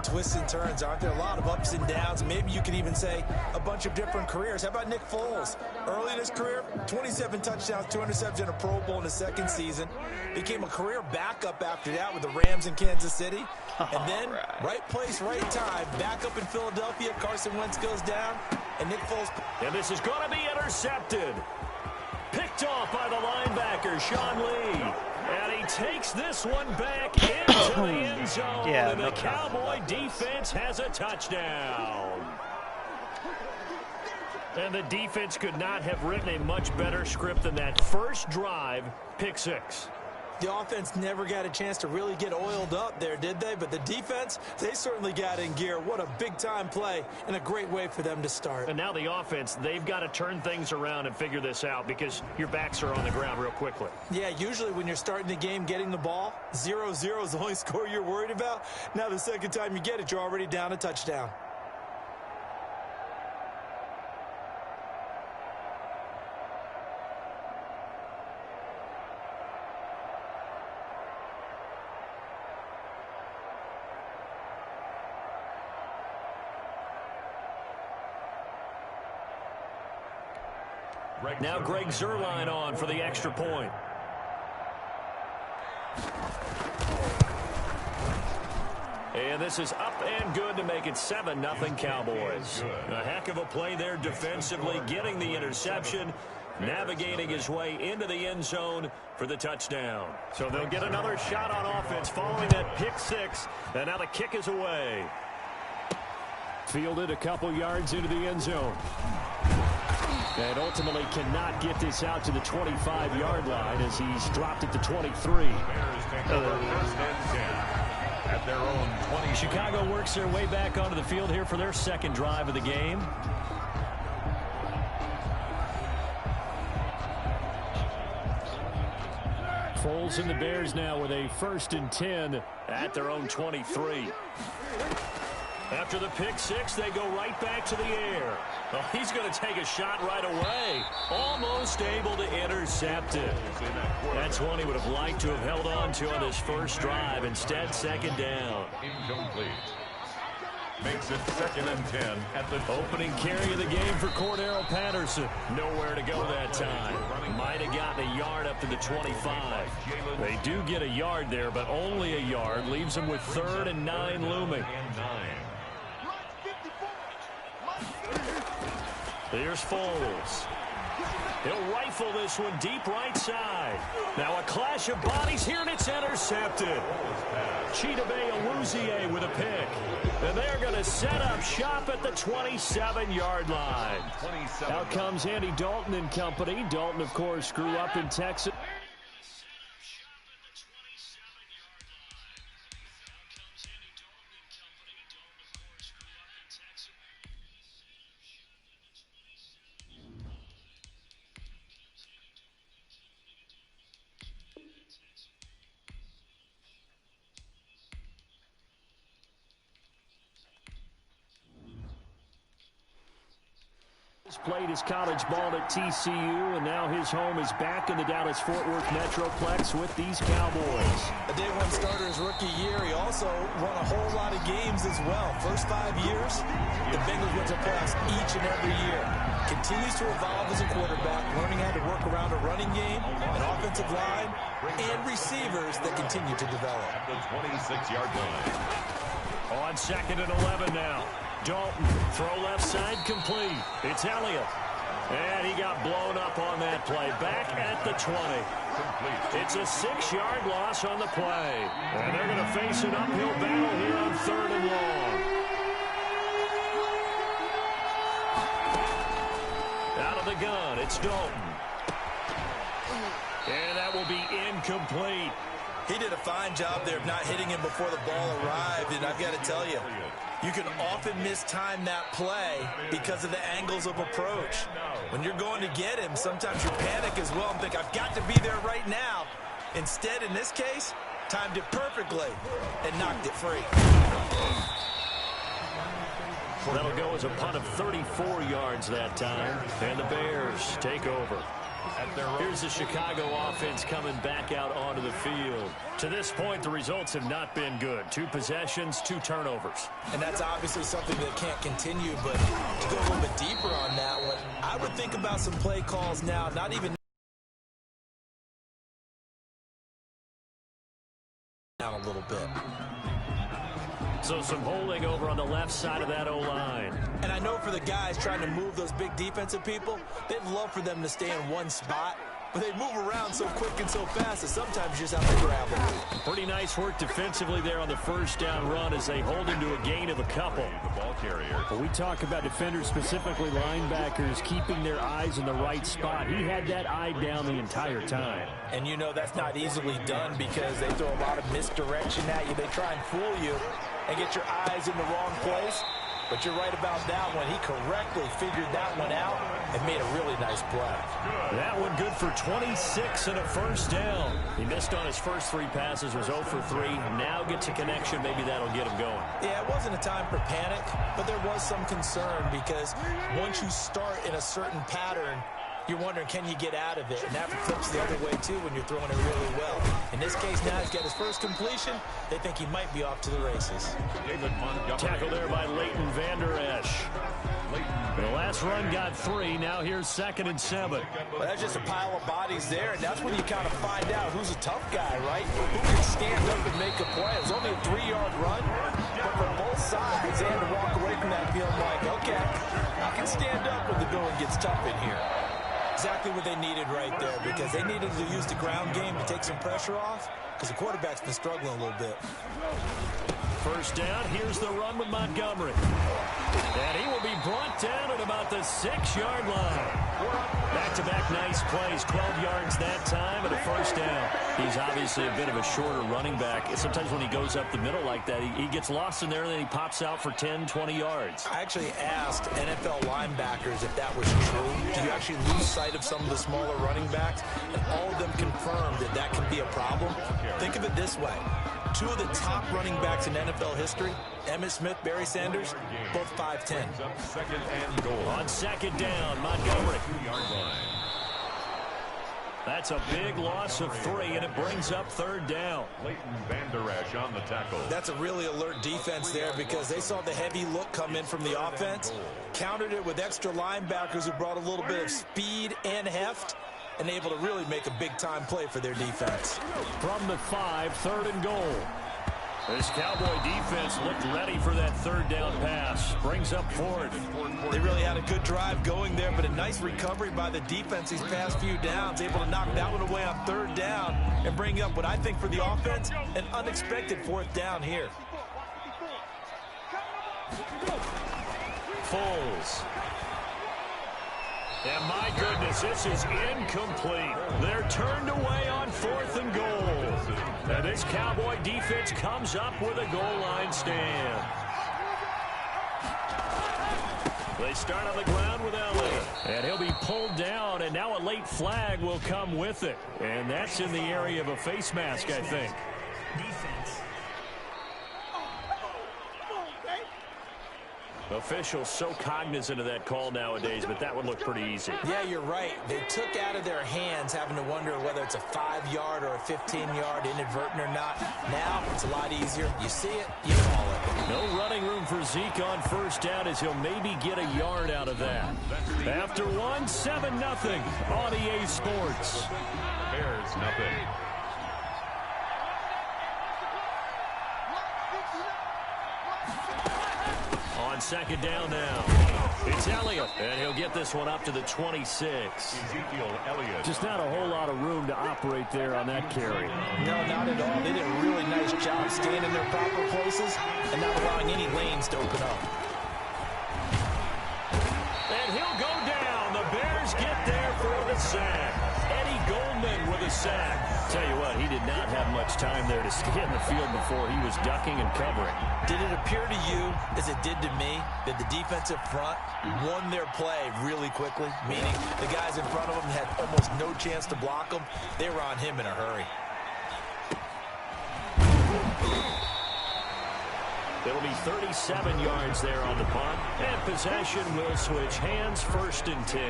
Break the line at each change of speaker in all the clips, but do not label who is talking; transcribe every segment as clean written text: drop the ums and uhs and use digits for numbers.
of twists and turns, aren't there? A lot of ups and downs. Maybe you could even say a bunch of different careers. How about Nick Foles? Early in his career, 27 touchdowns, 2 interceptions in a Pro Bowl in his second season. Became a career backup after that with the Rams in Kansas City. And then, right place, right time, back up in Philadelphia. Carson Wentz goes down, and Nick Foles.
And this is going to be intercepted. Picked off by the linebacker, Sean Lee. And he takes this one back into the end zone. And the Cowboy defense has a touchdown. And the defense could not have written a much better script than that first drive, pick six.
The offense never got a chance to really get oiled up there, did they? But the defense, they certainly got in gear. What a big-time play and a great way for them to start.
And now the offense, they've got to turn things around and figure this out because your backs are on the ground real quickly.
Yeah, usually when you're starting the game getting the ball, 0-0 is the only score you're worried about. Now the second time you get it, you're already down a touchdown.
Now Greg Zuerlein on for the extra point. And this is up and good to make it 7-0 Cowboys. A heck of a play there defensively, getting the interception, navigating his way into the end zone for the touchdown. So they'll get another shot on offense following that pick six. And now the kick is away. Fielded a couple yards into the end zone. And ultimately cannot get this out to the 25-yard line as he's dropped it to 23.
Bears take over first and 10 at their own 20.
Chicago works their way back onto the field here for their second drive of the game. Foles and the Bears now with a 1st and 10 at their own 23. After the pick six, they go right back to the air. Well, he's going to take a shot right away. Almost able to intercept it. That's one he would have liked to have held on to on this first drive. Instead, second down.
Incomplete. Makes it 2nd and 10 at the
opening carry of the game for Cordero Patterson. Nowhere to go that time. Might have gotten a yard up to the 25. They do get a yard there, but only a yard. Leaves them with 3rd and 9 looming. Here's Foles. He'll rifle this one deep right side. Now a clash of bodies here, and it's intercepted. Chidobe Awuzie with a pick. And they're going to set up shop at the 27-yard line. Out comes Andy Dalton and company. Dalton, of course, grew up in Texas. Played his college ball at TCU, and now his home is back in the Dallas-Fort Worth Metroplex with these Cowboys.
A day one starter his rookie year. He also won a whole lot of games as well. First 5 years, the Bengals went to playoffs each and every year. Continues to evolve as a quarterback, learning how to work around a running game, an offensive line, and receivers that continue to develop.
At the 26-yard line.
On 2nd and 11 now. Dalton, throw left side, complete. It's Elliott. And he got blown up on that play. Back at the 20. It's a 6-yard loss on the play. And they're going to face an uphill battle here on 3rd and long. Out of the gun, it's Dalton. And that will be incomplete.
He did a fine job there of not hitting him before the ball arrived, and I've got to tell you, you can often mistime that play because of the angles of approach. When you're going to get him, sometimes you panic as well and think, I've got to be there right now. Instead, in this case, timed it perfectly and knocked it free.
That'll go as a punt of 34 yards that time, and the Bears take over. Here's the Chicago offense coming back out onto the field. To this point, the results have not been good. 2 possessions, 2 turnovers.
And that's obviously something that can't continue, but to go a little bit deeper on that one, I would think about some play calls now, not even down a little bit.
So some holding over on the left side of that O-line.
And I know for the guys trying to move those big defensive people, they'd love for them to stay in one spot, but they move around so quick and so fast that sometimes you just have to grab them.
Pretty nice work defensively there on the first down run as they hold him to a gain of a couple.
The ball carrier.
When we talk about defenders, specifically linebackers, keeping their eyes in the right spot. He had that eye down the entire time.
And you know that's not easily done because they throw a lot of misdirection at you. They try and fool you and get your eyes in the wrong place. But you're right about that one. He correctly figured that one out and made a really nice play.
That one good for 26 and a first down. He missed on his first 3 passes, was 0 for 3. Now gets a connection. Maybe that'll get him going.
Yeah, it wasn't a time for panic, but there was some concern because once you start in a certain pattern, you're wondering, can you get out of it? And that flips the other way, too, when you're throwing it really well. In this case, now he's got his first completion. They think he might be off to the races.
Tackle there by Leighton Vander Esch. The last run got 3. Now here's 2nd and 7.
Well, that's just a pile of bodies there, and that's when you kind of find out who's a tough guy, right? Who can stand up and make a play. It was only a 3-yard run, but for both sides, they had to walk away from that feeling like, okay, I can stand up when the going gets tough in here. Exactly what they needed right there because they needed to use the ground game to take some pressure off because the quarterback's been struggling a little bit.
First down, here's the run with Montgomery. And he will be brought down at about the 6-yard line. Back-to-back nice plays, 12 yards that time and a first down. He's obviously a bit of a shorter running back. Sometimes when he goes up the middle like that, he gets lost in there and then he pops out for 10, 20 yards.
I actually asked NFL linebackers if that was true. Do you actually lose sight of some of the smaller running backs? And all of them confirmed that that can be a problem. Think of it this way. 2 of the top running backs in NFL history, Emmitt Smith, Barry Sanders, both 5'10".
On 2nd down, Montgomery. That's a big loss of 3, and it brings up 3rd down.
Leighton Vander Esch on the tackle.
That's a really alert defense there because they saw the heavy look come in from the offense, countered it with extra linebackers who brought a little bit of speed and heft, and able to really make a big-time play for their defense.
From the 5, 3rd and goal. This Cowboy defense looked ready for that 3rd down pass. Brings up 4th.
They really had a good drive going there, but a nice recovery by the defense these past few downs. Able to knock that one away on 3rd down and bring up what I think for the offense, an unexpected 4th down here.
Foles. And my goodness, this is incomplete. They're turned away on 4th and goal. And this Cowboy defense comes up with a goal line stand. They start on the ground with Elliott. And he'll be pulled down, and now a late flag will come with it. And that's in the area of a face mask, I think. Officials so cognizant of that call nowadays, but that would look pretty easy.
Yeah, you're right. They took out of their hands having to wonder whether it's a 5-yard or a 15-yard inadvertent or not. Now it's a lot easier. You see it, you call it.
No running room for Zeke on 1st down as he'll maybe get a yard out of that. After 1, 7-0 on EA Sports.
Bears nothing.
On 2nd down now. It's Elliott, and he'll get this one up to the 26.
Ezekiel Elliott.
Just not a whole lot of room to operate there on that carry.
No, not at all. They did a really nice job staying in their proper places and not allowing any lanes to open up.
And he'll go down. The Bears get there for the sack. Eddie Goldman with a sack. Tell you what, he did not have much time there to stay in the field before he was ducking and covering.
Did it appear to you, as it did to me, that the defensive front won their play really quickly? Meaning the guys in front of them had almost no chance to block them. They were on him in a hurry.
It'll be 37 yards there on the punt. And possession will switch hands, 1st and 10.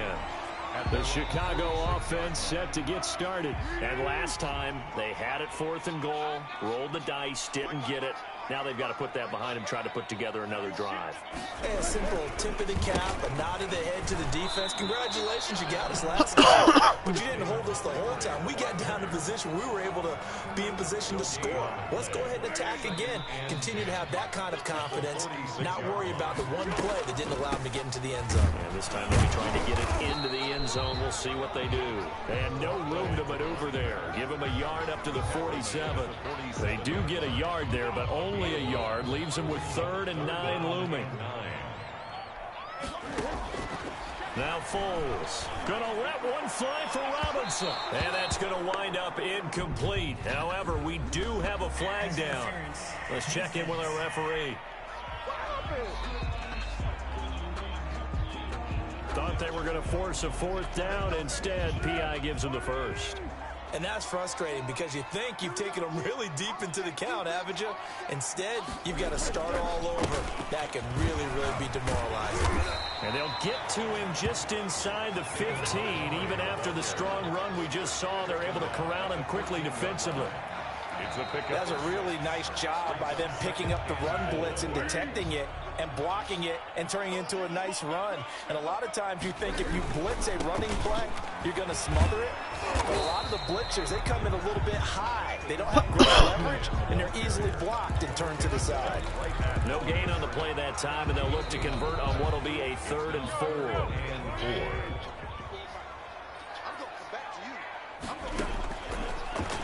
The Chicago offense set to get started. And last time, they had it 4th and goal, rolled the dice, didn't get it. Now they've got to put that behind them, try to put together another drive.
Hey, a simple tip of the cap, a nod of the head to the defense. Congratulations, you got us last time. But you didn't hold us the whole time. We got down to position. We were able to be in position to score. Let's go ahead and attack again. Continue to have that kind of confidence. Not worry about the one play that didn't allow them to get into the end zone.
And this time they'll be trying to get it into the end zone. We'll see what they do. And no room to maneuver there. Give them a yard up to the 47. They do get a yard there, but only a yard. Leaves them with 3rd and 9 looming. Now Foles. Gonna let one fly for Robinson. And that's gonna wind up incomplete. However, we do have a flag down. Let's check in with our referee. Thought they were gonna force a 4th down. Instead, PI gives them the first.
And that's frustrating because you think you've taken them really deep into the count, haven't you? Instead, you've got to start all over. That can really, really be demoralizing.
And they'll get to him just inside the 15. Even after the strong run we just saw, they're able to corral him quickly defensively.
That's a really nice job by them picking up the run blitz and detecting it and blocking it and turning it into a nice run. And a lot of times you think if you blitz a running play, you're going to smother it. But a lot of the blitzers, they come in a little bit high. They don't have great leverage, and they're easily blocked and turned to the side.
No gain on the play that time, and they'll look to convert on what will be a 3rd and 4.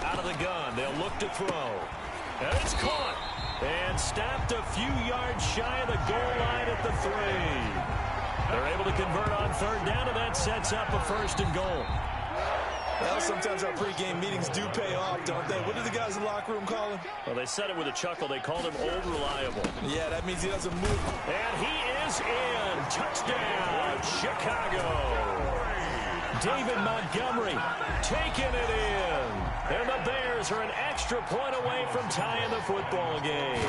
Out of the gun, they'll look to throw. And it's caught. And stopped a few yards shy of the goal line at the 3. They're able to convert on 3rd down, and that sets up a 1st and goal.
Well, sometimes our pregame meetings do pay off, don't they? What did the guys in the locker room call him?
Well, they said it with a chuckle. They called him Old Reliable.
Yeah, that means he doesn't move.
And he is in. Touchdown, Chicago. David Montgomery taking it in. And the Bears are an extra point away from tying the football game.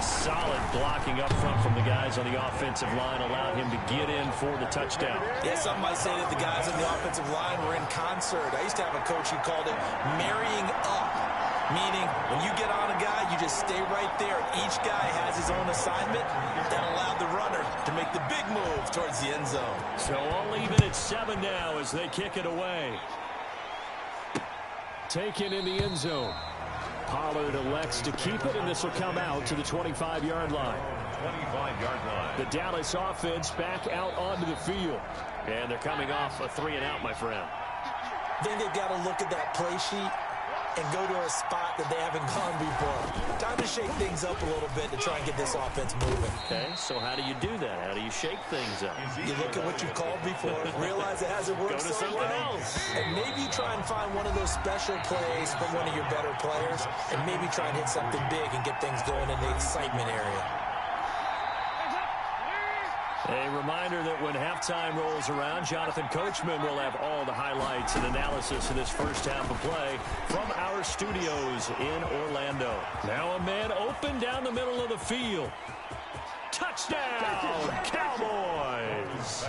Solid blocking up front from the guys on the offensive line allowed him to get in for the touchdown.
Yeah, some might say that the guys on the offensive line were in concert. I used to have a coach who called it marrying up, meaning when you get on a guy, you just stay right there. Each guy has his own assignment. That allowed the runner to make the big move towards the end zone.
So all even at 7 now as they kick it away. Taken in the end zone. Pollard elects to keep it, and this will come out to the 25-yard line.
25-yard line.
The Dallas offense back out onto the field. And they're coming off a 3-and-out, my friend.
Then they've got to look at that play sheet and go to a spot that they haven't gone before. Time to shake things up a little bit to try and get this offense moving.
Okay, so how do you do that? How do you shake things up?
You look at what you've called before, realize it hasn't worked
Go to
so
something
well,
else.
and maybe try and find one of those special plays from one of your better players, and maybe try and hit something big and get things going in the excitement area.
A reminder that when halftime rolls around, Jonathan Coachman will have all the highlights and analysis of this first half of play from our studios in Orlando. Now a man open down the middle of the field. Touchdown, Cowboys!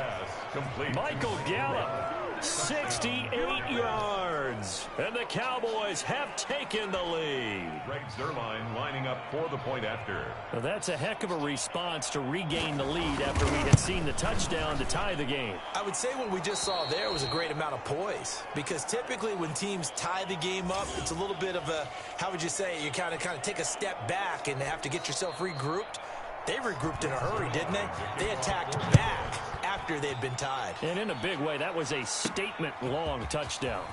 Michael Gallup, 68 yards. And the Cowboys have taken the lead.
Greg Zuerlein lining up for the point after.
Well, that's a heck of a response to regain the lead after we had seen the touchdown to tie the game.
I would say what we just saw there was a great amount of poise, because typically when teams tie the game up, it's a little bit of a, how would you say, you kind of take a step back and have to get yourself regrouped. They regrouped in a hurry, didn't they? They attacked back after they'd been tied.
And in a big way, that was a statement-long touchdown.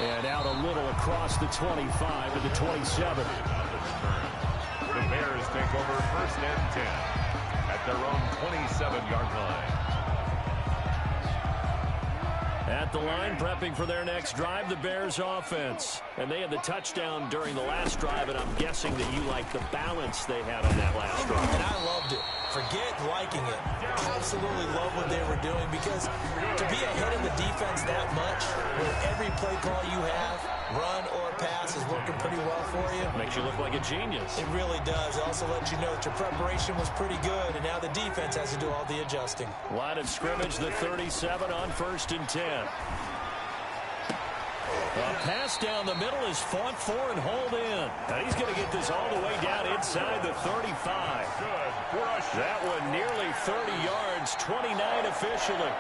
And out a little across the 25 to the 27.
The Bears take over 1st and 10 at their own 27-yard line.
At the line, prepping for their next drive, the Bears offense. And they had the touchdown during the last drive, and I'm guessing that you like the balance they had on that last drive.
And I loved it. Forget liking it. Absolutely love what they were doing, because to be ahead of the defense that much, with every play call you have, run or pass is working pretty well for you.
Makes you look like a genius.
It really does. It also lets you know that your preparation was pretty good, and now the defense has to do all the adjusting.
Line of scrimmage, the 37 on 1st and 10. A pass down the middle is fought for and hauled in. And he's going to get this all the way down inside the 35.
Good rush.
That one nearly 30 yards, 29 officially.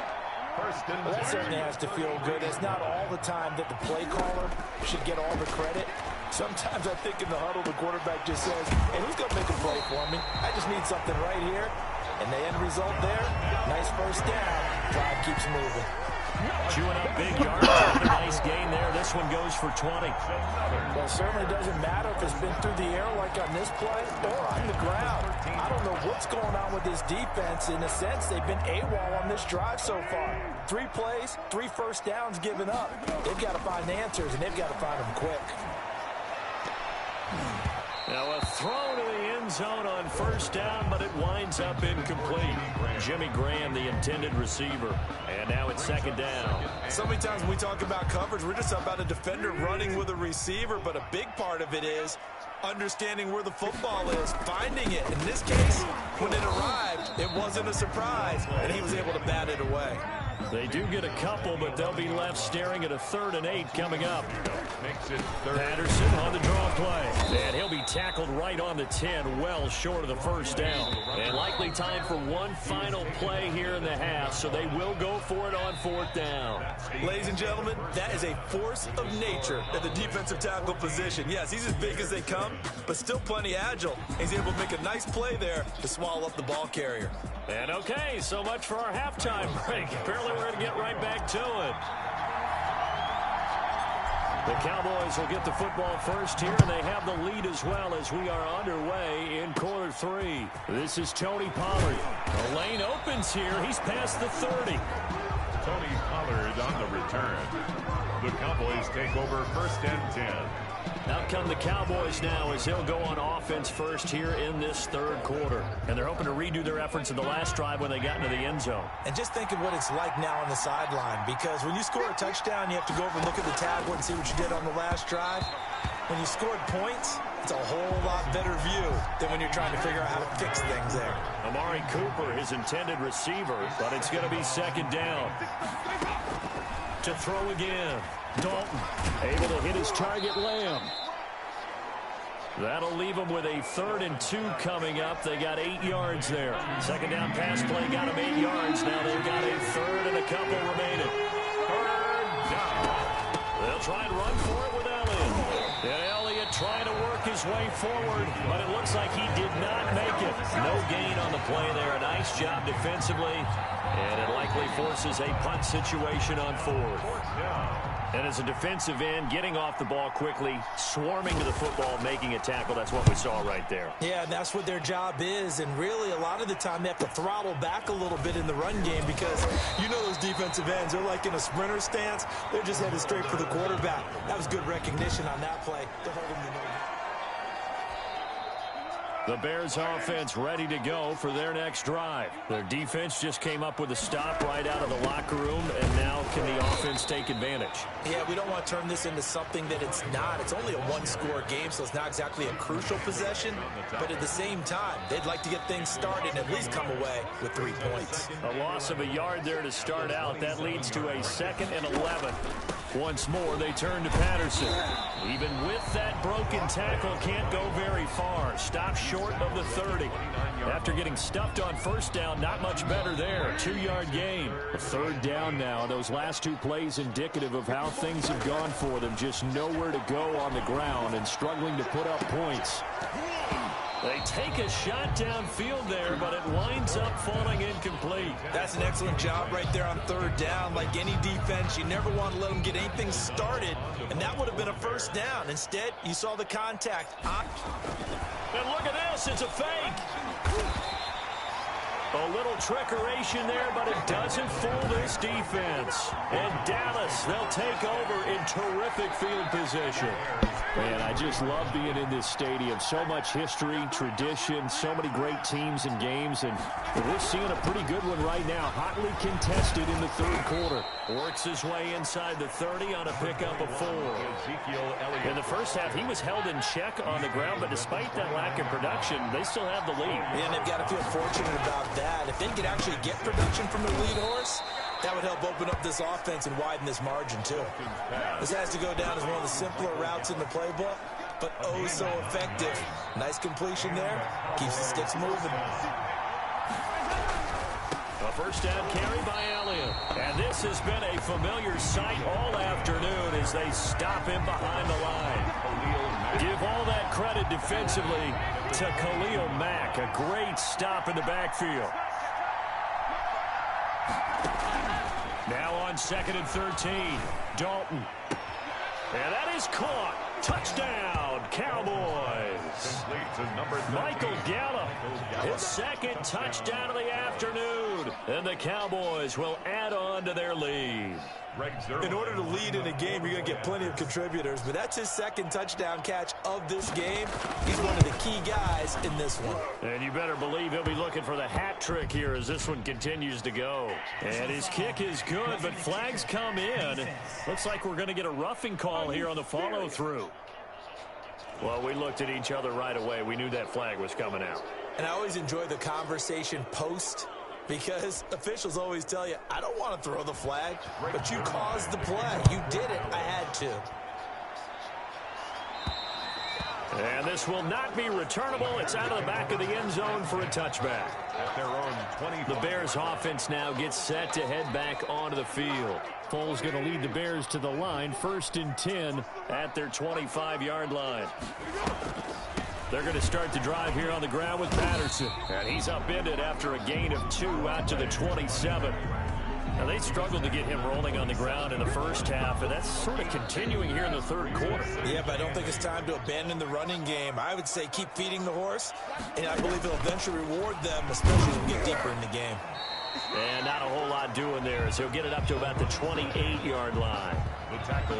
Well, that certainly has to feel good. It's not all the time that the play caller should get all the credit. Sometimes I think in the huddle, the quarterback just says, hey, who's going to make a play for me? I just need something right here. And the end result there, nice first down. Drive keeps moving.
Chewing up big yards. Another nice gain there. This one goes for 20.
Well, it certainly doesn't matter if it's been through the air like on this play or on the ground. I don't know what's going on with this defense. In a sense, they've been AWOL on this drive so far. 3 plays, 3 first downs given up. They've got to find answers, and they've got to find them quick.
Now a throw to the end zone on 1st down, but it winds up incomplete. Jimmy Graham, the intended receiver. And now it's 2nd down.
So many times when we talk about coverage, we're just about a defender running with a receiver, but a big part of it is understanding where the football is, finding it. In this case, when it arrived, it wasn't a surprise, and he was able to bat it away.
They do get a couple, but they'll be left staring at a 3rd and 8 coming up.
Makes it 3rd.
Patterson on the draw play. And he'll be tackled right on the 10, well short of the 1st down. And likely time for one final play here in the half, so they will go for it on 4th down.
Ladies and gentlemen, that is a force of nature at the defensive tackle position. Yes, he's as big as they come, but still plenty agile. He's able to make a nice play there to swallow up the ball carrier.
And okay, so much for our halftime break. Apparently we're going to get right back to it. The Cowboys will get the football first here, and they have the lead as well as we are underway in quarter 3. This is Tony Pollard. The lane opens here. He's past the 30.
Tony Pollard on the return. The Cowboys take over 1st and 10.
Out come the Cowboys now as they'll go on offense first here in this 3rd quarter. And they're hoping to redo their efforts in the last drive when they got into the end zone.
And just think of what it's like now on the sideline, because when you score a touchdown, you have to go over and look at the tablet and see what you did on the last drive. When you scored points, it's a whole lot better view than when you're trying to figure out how to fix things there.
Amari Cooper, his intended receiver, but it's going to be 2nd down. To throw again. Dalton able to hit his target, Lamb. That'll leave them with a 3rd and 2 coming up. They got 8 yards there. 2nd down pass play got them 8 yards. Now they've got a 3rd and a couple remaining. 3rd down. They'll try and run for it with Elliott. And Elliott trying to work his way forward, but it looks like he did not make it. No gain on the play there. A nice job defensively, and it likely forces a punt situation on 4th. And as a defensive end, getting off the ball quickly, swarming to the football, making a tackle, that's what we saw right there.
Yeah, and that's what their job is. And really, a lot of the time, they have to throttle back a little bit in the run game because you know those defensive ends, they're like in a sprinter stance. They're just headed straight for the quarterback. That was good recognition on that play to hold him to no.
The Bears offense ready to go for their next drive. Their defense just came up with a stop right out of the locker room, and now can the offense take advantage?
Yeah, we don't want to turn this into something that it's not. It's only a one-score game, so it's not exactly a crucial possession. But at the same time, they'd like to get things started and at least come away with 3 points.
A loss of a yard there to start out. That leads to a 2nd and 11. Once more, they turn to Patterson. Even with that broken tackle, can't go very far. Stop short of the 30. After getting stuffed on 1st down, not much better there. 2-yard gain. 3rd down now. Those last 2 plays indicative of how things have gone for them. Just nowhere to go on the ground and struggling to put up points. They take a shot downfield there, but it winds up falling incomplete.
That's an excellent job right there on 3rd down. Like any defense, you never want to let them get anything started, and that would have been a 1st down. Instead, you saw the contact.
And look at this, it's a fake. A little trickeration there, but it doesn't fool this defense. And Dallas, they'll take over in terrific field position.
Man, I just love being in this stadium. So much history, tradition, so many great teams and games, and we're seeing a pretty good one right now. Hotly contested in the third quarter.
Works his way inside the 30 on a pickup of 4. In the first half, he was held in check on the ground, but despite that lack of production, they still have the lead.
And they've got to feel fortunate about that. If they could actually get production from the lead horse, that would help open up this offense and widen this margin, too. This has to go down as one of the simpler routes in the playbook, but oh so effective. Nice completion there. Keeps the sticks moving.
A first down carry by Elliott. And this has been a familiar sight all afternoon as they stop him behind the line. Give all that credit defensively to Khalil Mack. A great stop in the backfield. Now on 2nd and 13, Dalton. And that is caught. Touchdown, Cowboys. Michael Gallup, his second touchdown of the afternoon. And the Cowboys will add on to their lead.
In order to lead in a game, you're going to get plenty of contributors, but that's his second touchdown catch of this game. He's one of the key guys in this one.
And you better believe he'll be looking for the hat trick here as this one continues to go. And his kick is good, but flags come in. Looks like we're going to get a roughing call here on the follow-through. Well, we looked at each other right away. We knew that flag was coming out.
And I always enjoy the conversation post, because officials always tell you, I don't want to throw the flag, but you caused the play. You did it. I had to.
And this will not be returnable. It's out of the back of the end zone for a touchback.
At their own 20.
The Bears offense now gets set to head back onto the field.
Foles going to lead the Bears to the line. 1st and 10
at their 25-yard line. They're going to start the drive here on the ground with Patterson. And he's upended after a gain of 2 out to the 27. Now, they struggled to get him rolling on the ground in the first half, and that's sort of continuing here in the third quarter.
Yeah, but I don't think it's time to abandon the running game. I would say keep feeding the horse, and I believe he'll eventually reward them, especially when we get deeper in the game.
And not a whole lot doing there as he'll get it up to about the 28-yard line.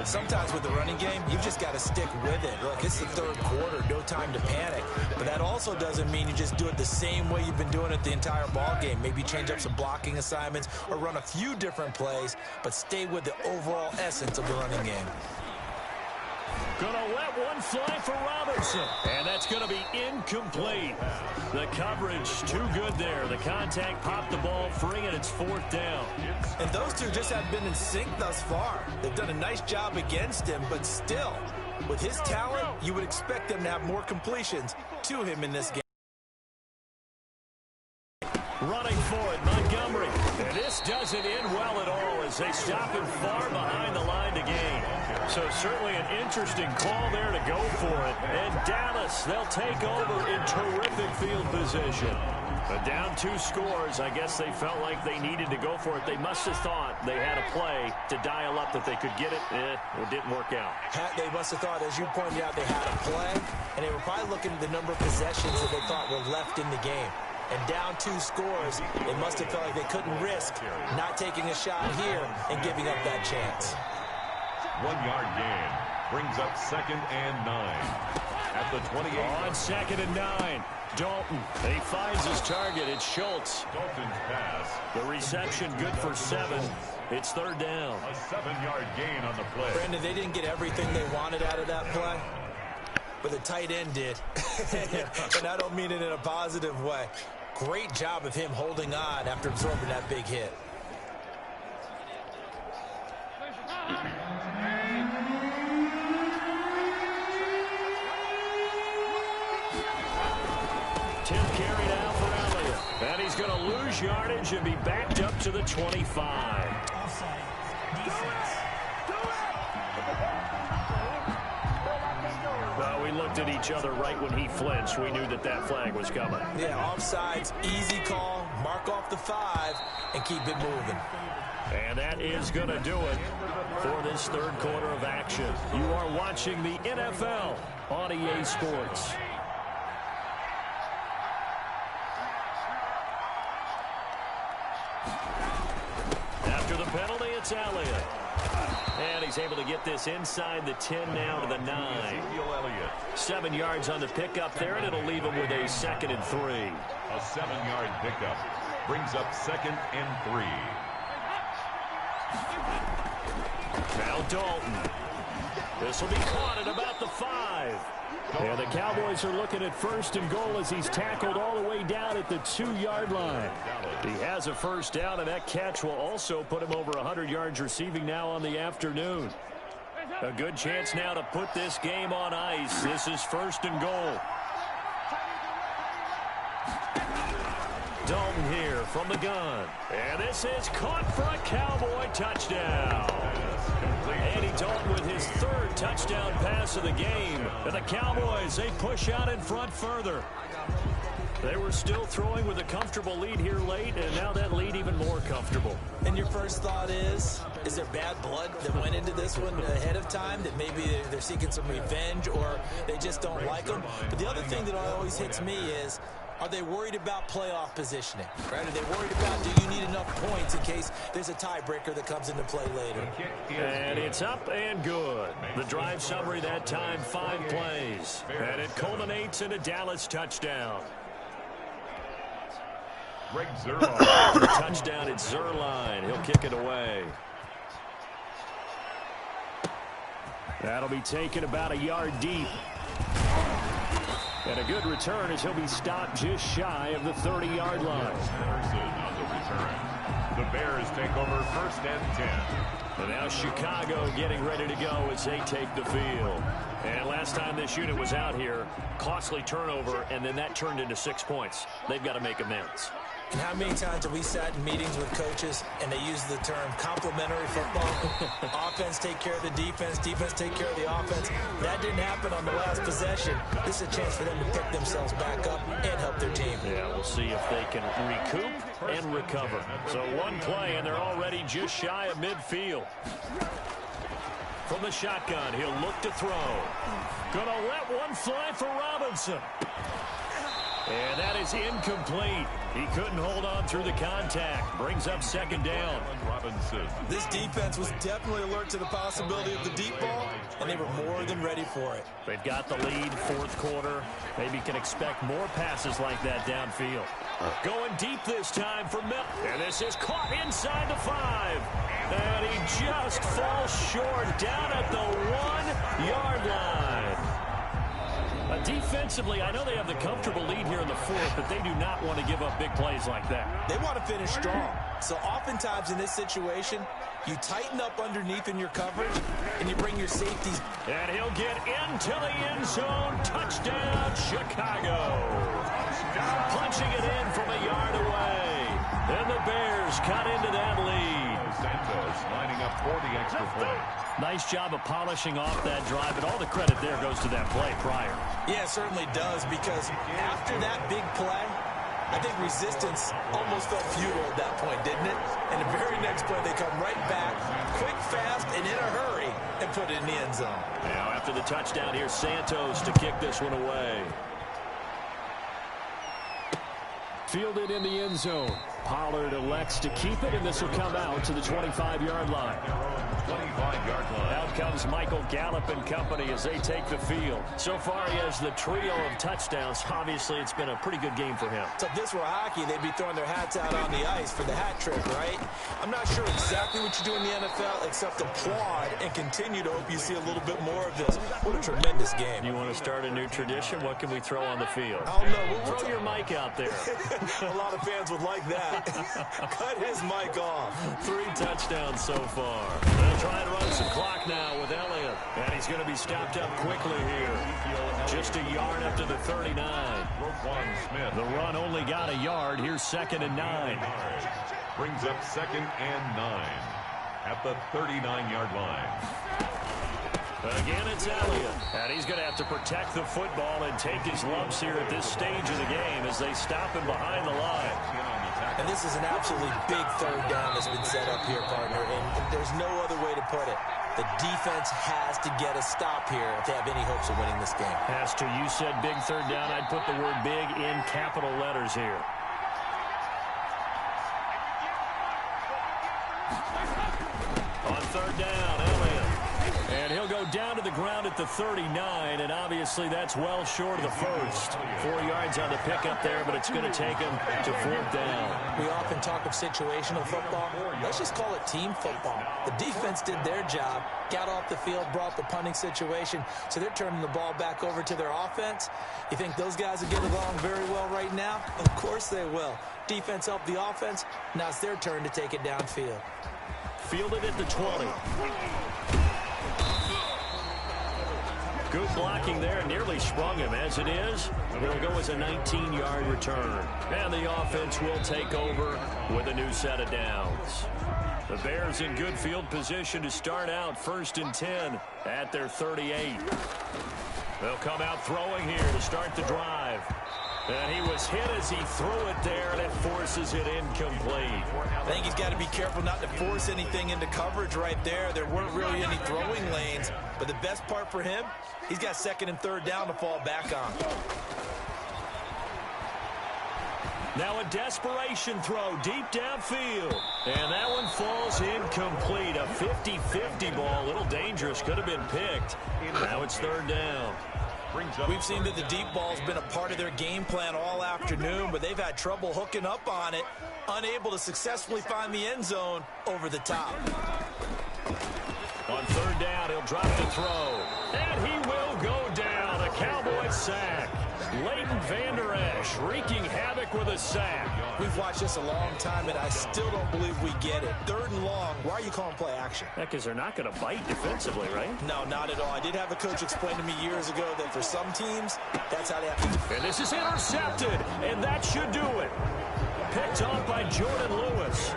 Sometimes with the running game, you've just got to stick with it. Look, it's the third quarter, no time to panic. But that also doesn't mean you just do it the same way you've been doing it the entire ball game. Maybe change up some blocking assignments or run a few different plays, but stay with the overall essence of the running game.
Gonna let one fly for Robinson. And that's going to be incomplete. The coverage too good there. The contact popped the ball free, and it's 4th down.
And those two just have been in sync thus far. They've done a nice job against him, but still, with his talent, you would expect them to have more completions to him in this game.
Running for it, Montgomery. And this doesn't end well at all as they stop him far behind the line to gain. So certainly an interesting call there to go for it. And Dallas, they'll take over in terrific field position. But down 2 scores, I guess they felt like they needed to go for it. They must have thought they had a play to dial up that they could get it. It didn't work out.
They must have thought, as you pointed out, they had a play, and they were probably looking at the number of possessions that they thought were left in the game. And down 2 scores, they must have felt like they couldn't risk not taking a shot here and giving up that chance.
1-yard gain brings up 2nd and 9 at the 28.
On 2nd and 9, Dalton. He finds his target. It's Schultz.
Dalton's pass.
The reception good for 7. It's 3rd down.
A 7-yard gain on the play.
Brandon, they didn't get everything they wanted out of that play, but the tight end did. And I don't mean it in a positive way. Great job of him holding on after absorbing that big hit.
Tip carry now for Elliott. And he's going to lose yardage and be backed up to the 25.
Offside. Defense.
Well, we looked at each other right when he flinched. We knew that that flag was coming.
Yeah, offsides, easy call, mark off the 5, and keep it moving.
And that is going to do it for this third quarter of action. You are watching the NFL on EA Sports. After the penalty, it's Elliott. And he's able to get this inside the 10 now to the 9. 7 yards on the pickup there, and it'll leave him with a 2nd and 3.
A 7-yard pickup brings up 2nd and 3.
Now Dalton. This will be caught at about the 5.
Yeah, the Cowboys are looking at 1st and goal as he's tackled all the way down at the 2-yard line.
He has a 1st down, and that catch will also put him over 100 yards receiving now on the afternoon. A good chance now to put this game on ice. This is 1st and goal. Dalton here from the gun. And this is caught for a Cowboy touchdown. Andy Dalton with his 3rd touchdown pass of the game. And the Cowboys, they push out in front further. They were still throwing with a comfortable lead here late, and now that lead even more comfortable.
And your first thought is there bad blood that went into this one ahead of time, that maybe they're seeking some revenge or they just don't like them? But the other thing that always hits me is, are they worried about playoff positioning? Right? Are they worried about, do you need enough points in case there's a tiebreaker that comes into play later?
And it's up and good. The drive summary that time, 5 plays. And it culminates in a Dallas touchdown.
Greg Zuerlein.
Touchdown at Zuerlein. He'll kick it away.
That'll be taken about a yard deep. And a good return as he'll be stopped just shy of the 30-yard line.
On the return. The Bears take over 1st and 10.
And now Chicago getting ready to go as they take the field. And last time this unit was out here, costly turnover, and then that turned into 6 points. They've got to make amends.
And how many times have we sat in meetings with coaches and they use the term complementary football? Offense take care of the defense, defense take care of the offense. That didn't happen on the last possession. This is a chance for them to pick themselves back up and help their team.
Yeah, we'll see if they can recoup and recover. So 1 play, and they're already just shy of midfield. From the shotgun, he'll look to throw. Gonna let one fly for Robinson. And that is incomplete. He couldn't hold on through the contact. Brings up 2nd down.
Robinson.
This defense was definitely alert to the possibility of the deep ball, and they were more than ready for it.
They've got the lead, 4th quarter. Maybe can expect more passes like that downfield. Going deep this time for Mill. And this is caught inside the 5. And he just falls short down at the 1-yard line. Defensively, I know they have the comfortable lead here in the 4th, but they do not want to give up big plays like that.
They want to finish strong. So oftentimes in this situation, you tighten up underneath in your coverage, and you bring your safeties.
And he'll get into the end zone. Touchdown, Chicago. Punching it in from a yard away. And the Bears cut into that lead.
Santos lining up for the extra point.
Nice job of polishing off that drive, but all the credit there goes to that play prior.
Yeah, it certainly does, because after that big play, I think resistance almost felt futile at that point, didn't it? And the very next play, they come right back, quick, fast, and in a hurry, and put it in the end zone.
Now after the touchdown here, Santos to kick this one away.
Fielded in the end zone. Pollard elects to keep it, and this will come out to the 25-yard line.
25-yard line.
Out comes Michael Gallup and company as they take the field. So far, he has the trio of touchdowns. Obviously, it's been a pretty good game for him.
So if this were hockey, they'd be throwing their hats out on the ice for the hat trick, right? I'm not sure exactly what you do in the NFL except applaud and continue to hope you see a little bit more of this. What a tremendous game.
You want to start a new tradition? What can we throw on the field?
I don't know.
Throw your mic out there.
A lot of fans would like that. Cut his mic off.
3 touchdowns so far. They'll try and run some clock now with Elliott. And he's going to be stopped up quickly here. Just a yard up to the 39. The run only got a yard. Here's 2nd and 9.
Brings up 2nd and 9 at the 39-yard line.
Again, it's Elliott. And he's going to have to protect the football and take his lumps here at this stage of the game as they stop him behind the line.
And this is an absolutely big 3rd down that's been set up here, partner, and there's no other way to put it. The defense has to get a stop here if they have any hopes of winning this game.
Has to. You said big 3rd down. I'd put the word big in capital letters here. On 3rd down, Elliott. 39, and obviously that's well short of the first. 4 yards on the pickup there, but it's going to take him to 4th down.
We often talk of situational football. Let's just call it team football. The defense did their job, got off the field, brought the punting situation, so they're turning the ball back over to their offense. You think those guys will get along very well right now? Of course they will. Defense helped the offense. Now it's their turn to take it downfield.
Fielded at the 20. Good blocking there, nearly sprung him. As it is, it'll go as a 19-yard return. And the offense will take over with a new set of downs. The Bears in good field position to start out 1st and 10 at their 38. They'll come out throwing here to start the drive. And he was hit as he threw it there, and it forces it incomplete.
I think he's got to be careful not to force anything into coverage right there. There weren't really any throwing lanes, but the best part for him, he's got 2nd and 3rd down to fall back on.
Now a desperation throw deep downfield. And that one falls incomplete. A 50-50 ball, a little dangerous, could have been picked. Now it's 3rd down.
We've seen that the deep ball's been a part of their game plan all afternoon, but they've had trouble hooking up on it, unable to successfully find the end zone over the top.
On 3rd down, he'll drop the throw. And he will go down. A Cowboys sack. Leighton Vander Esch wreaking havoc with a sack.
We've watched this a long time, and I still don't believe we get it. 3rd and long. Why are you calling play action?
Because they're not going to bite defensively, right?
No, not at all. I did have a coach explain to me years ago that for some teams, that's how they have to do it.
And this is intercepted, and that should do it. Picked off by Jordan Lewis.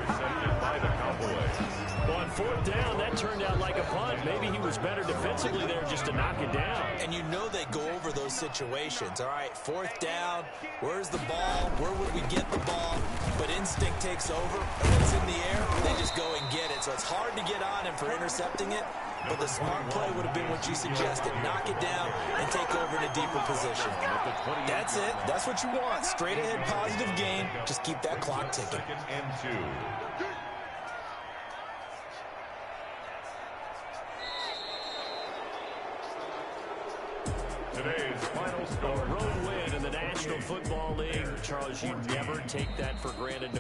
By the Cowboys.
On 4th down, that turned out like a punt. Maybe he was better defensively there just to knock it down.
And you know they go over those situations. All right, 4th down. Where's the ball? Where would we get the ball? But instinct takes over. And when it's in the air, they just go and get it. So it's hard to get on him for intercepting it. But the smart play would have been what you suggested. Knock it down and take over in a deeper position. That's it. That's what you want. Straight ahead positive gain. Just keep that clock ticking.
2nd and 2. Today's final score.
Road win in the National Football League. Charles, you never take that for granted, no